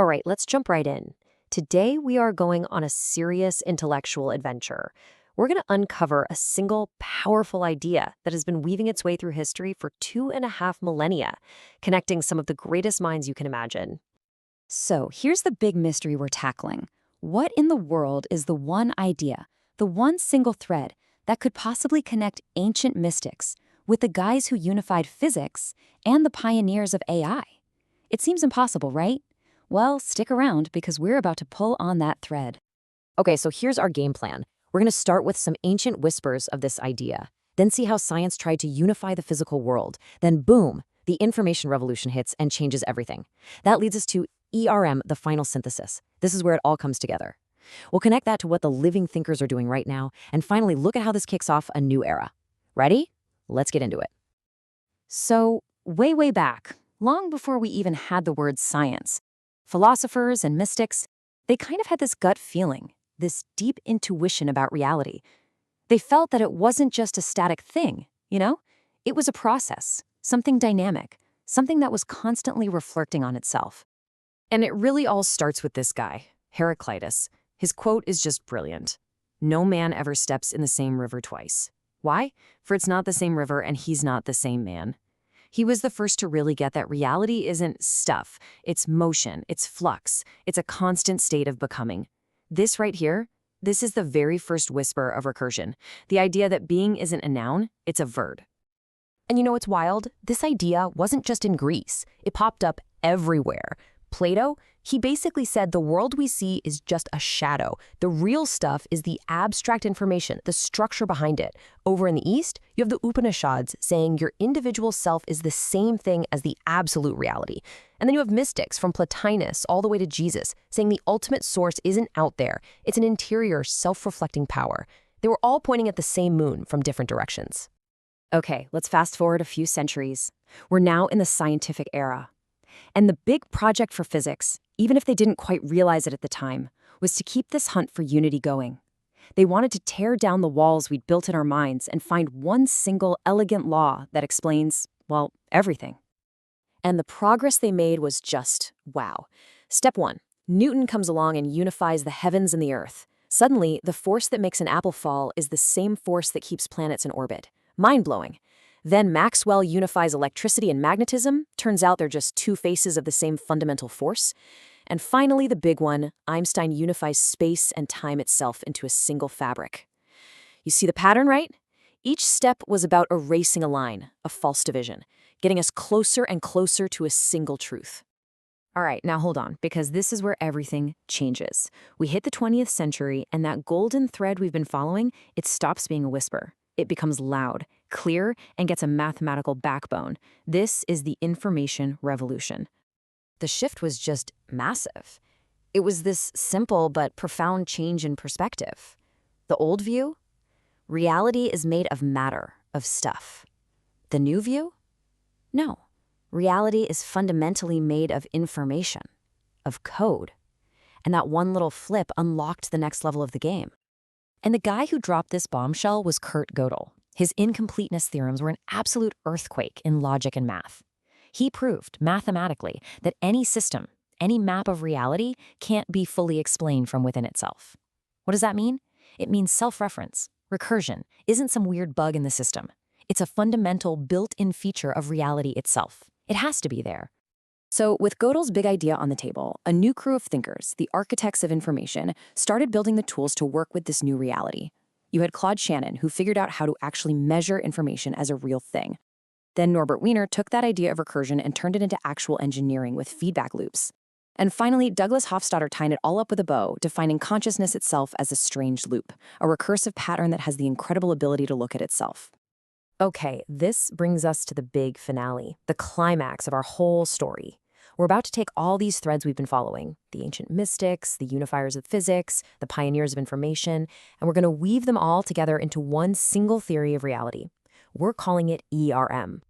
All right, let's jump right in. Today, we are going on a serious intellectual adventure. We're going to uncover a single powerful idea that has been weaving its way through history for 2.5 millennia, connecting some of the greatest minds you can imagine. So here's the big mystery we're tackling. What in the world is the one idea, the one single thread that could possibly connect ancient mystics with the guys who unified physics and the pioneers of AI? It seems impossible, right? Well, stick around because we're about to pull on that thread. Okay, so here's our game plan. We're going to start with some ancient whispers of this idea, then see how science tried to unify the physical world. Then boom, the information revolution hits and changes everything. That leads us to ERM, the final synthesis. This is where it all comes together. We'll connect that to what the living thinkers are doing right now, and finally look at how this kicks off a new era. Ready? Let's get into it. So, way back, long before we even had the word science, philosophers and mystics, they kind of had this gut feeling, this deep intuition about reality. They felt that it wasn't just a static thing, you know? It was a process, something dynamic, something that was constantly reflecting on itself. And it really all starts with this guy, Heraclitus. His quote is just brilliant. "No man ever steps in the same river twice." Why? For it's not the same river and he's not the same man. He was the first to really get that reality isn't stuff. It's motion, it's flux, it's a constant state of becoming. This right here, this is the very first whisper of recursion. The idea that being isn't a noun, it's a verb. And you know what's wild? This idea wasn't just in Greece. It popped up everywhere. Plato, he basically said the world we see is just a shadow. The real stuff is the abstract information, the structure behind it. Over in the East, you have the Upanishads saying your individual self is the same thing as the absolute reality. And then you have mystics from Plotinus all the way to Jesus saying the ultimate source isn't out there. It's an interior, self-reflecting power. They were all pointing at the same moon from different directions. Okay, let's fast forward a few centuries. We're now in the scientific era. And the big project for physics, even if they didn't quite realize it at the time, was to keep this hunt for unity going. They wanted to tear down the walls we'd built in our minds and find one single elegant law that explains, well, everything. And the progress they made was just wow. Step 1. Newton comes along and unifies the heavens and the earth. Suddenly, the force that makes an apple fall is the same force that keeps planets in orbit. Mind-blowing. Then Maxwell unifies electricity and magnetism. Turns out they're just two faces of the same fundamental force. And finally, the big one, Einstein unifies space and time itself into a single fabric. You see the pattern, right? Each step was about erasing a line, a false division, getting us closer and closer to a single truth. All right, now hold on, because this is where everything changes. We hit the 20th century, and that golden thread we've been following, it stops being a whisper. It becomes loud, clear, and gets a mathematical backbone. This is the information revolution. The shift was just massive. It was this simple but profound change in perspective. The old view? Reality is made of matter, of stuff. The new view? No. Reality is fundamentally made of information, of code. And that one little flip unlocked the next level of the game. And the guy who dropped this bombshell was Gödel. His incompleteness theorems were an absolute earthquake in logic and math. He proved, mathematically, that any system, any map of reality, can't be fully explained from within itself. What does that mean? It means self-reference. Recursion isn't some weird bug in the system. It's a fundamental built-in feature of reality itself. It has to be there. So with Gödel's big idea on the table, a new crew of thinkers, the architects of information, started building the tools to work with this new reality. You had Shannon, who figured out how to actually measure information as a real thing. Then Norbert Wiener took that idea of recursion and turned it into actual engineering with feedback loops. And finally, Douglas Hofstadter tied it all up with a bow, defining consciousness itself as a strange loop, a recursive pattern that has the incredible ability to look at itself. Okay, this brings us to the big finale, the climax of our whole story. We're about to take all these threads we've been following, the ancient mystics, the unifiers of physics, the pioneers of information, and we're going to weave them all together into one single theory of reality. We're calling it ERM.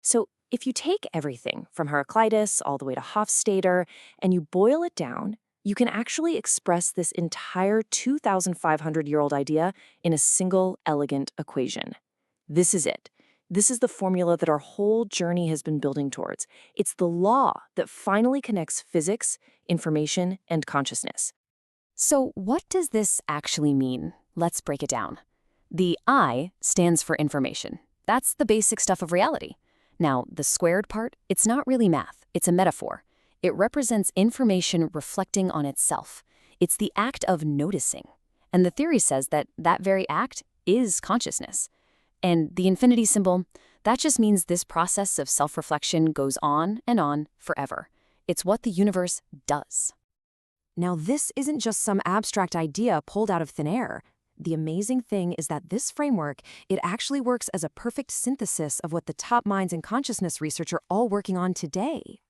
So if you take everything from Heraclitus all the way to Hofstadter and you boil it down, you can actually express this entire 2,500-year-old idea in a single elegant equation. This is it. This is the formula that our whole journey has been building towards. It's the law that finally connects physics, information, and consciousness. So what does this actually mean? Let's break it down. The I stands for information. That's the basic stuff of reality. Now, the squared part, it's not really math. It's a metaphor. It represents information reflecting on itself. It's the act of noticing. And the theory says that that very act is consciousness. And the infinity symbol, that just means this process of self-reflection goes on forever. It's what the universe does. Now, this isn't just some abstract idea pulled out of thin air. The amazing thing is that this framework, it actually works as a perfect synthesis of what the top minds in consciousness research are all working on today.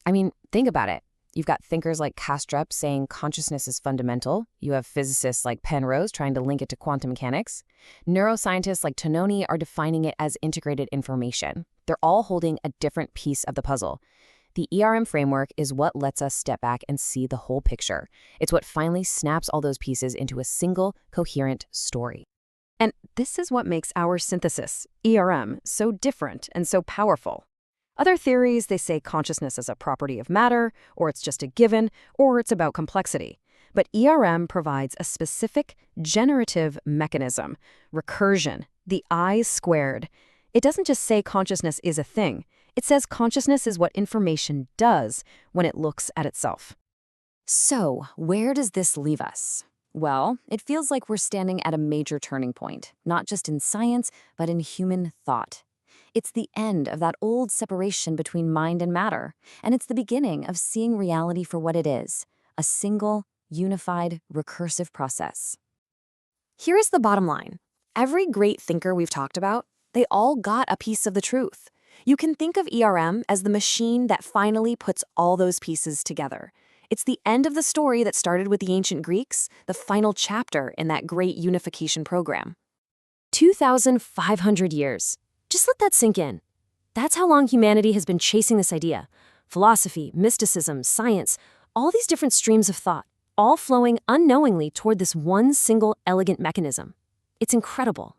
I mean, think about it. You've got thinkers like Kastrup saying consciousness is fundamental. You have physicists like Penrose trying to link it to quantum mechanics. Neuroscientists like Tononi are defining it as integrated information. They're all holding a different piece of the puzzle. The ERM framework is what lets us step back and see the whole picture. It's what finally snaps all those pieces into a single, coherent story. And this is what makes our synthesis, ERM, so different and so powerful. Other theories, they say consciousness is a property of matter, or it's just a given, or it's about complexity. But ERM provides a specific generative mechanism, recursion, the I squared. It doesn't just say consciousness is a thing. It says consciousness is what information does when it looks at itself. So, where does this leave us? Well, it feels like we're standing at a major turning point, not just in science, but in human thought. It's the end of that old separation between mind and matter, and it's the beginning of seeing reality for what it is, a single, unified, recursive process. Here is the bottom line. Every great thinker we've talked about, they all got a piece of the truth. You can think of ERM as the machine that finally puts all those pieces together. It's the end of the story that started with the ancient Greeks, the final chapter in that great unification program. 2,500 years. Just let that sink in. That's how long humanity has been chasing this idea. Philosophy, mysticism, science, all these different streams of thought, all flowing unknowingly toward this one single elegant mechanism. It's incredible.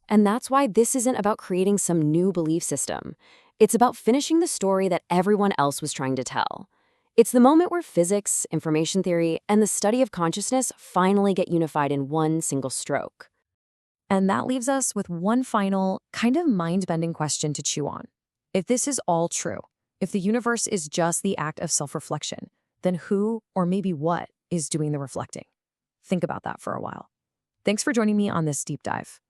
And that's why this isn't about creating some new belief system. It's about finishing the story that everyone else was trying to tell. It's the moment where physics, information theory, and the study of consciousness finally get unified in one single stroke. And that leaves us with one final, kind of mind-bending question to chew on. If this is all true, if the universe is just the act of self-reflection, then who, or maybe what, is doing the reflecting? Think about that for a while. Thanks for joining me on this deep dive.